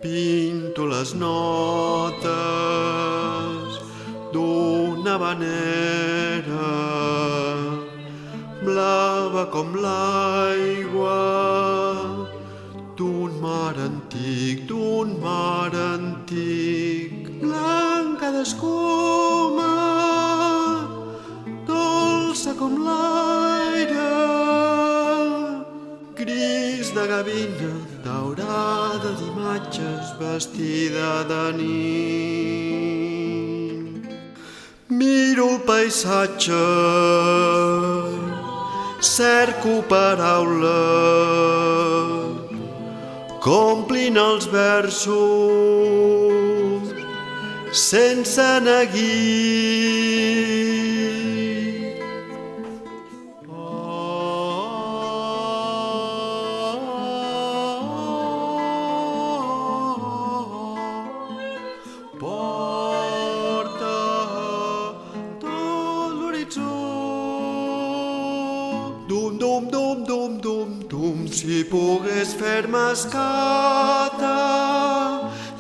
Pinto les notes d'una havanera blava com l'aigua d'un mar antic, blanca d'escuma, dolça com l'aire, gris de gavina, daurada d'imatges, vestida de nit. Miro el paisatge, cerco paraules que omplin els versos sense neguit. Porta tot l'horitzó. Dum, dum, dum, dum, dum, dum, si pogués fer-me escata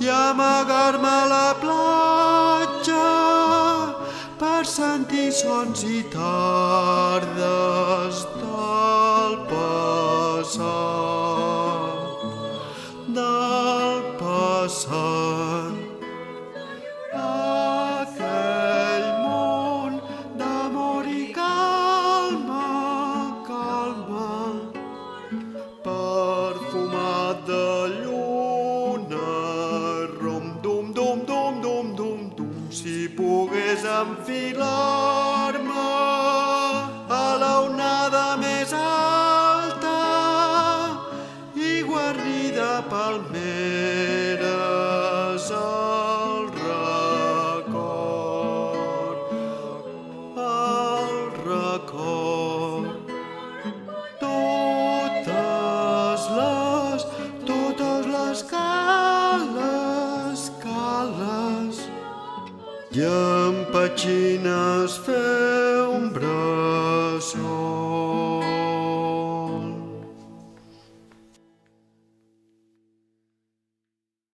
i amagar-me a la platja per sentir sons i tardes del passat. Aquell món d'amor i calma, perfumat de lluna, rom, dum, dum, dum, dum, dum, dum, si pogués enfilar-me a la onada més alta i guarnida palmeres al record, totes les cales i amb petxines fer un bressol.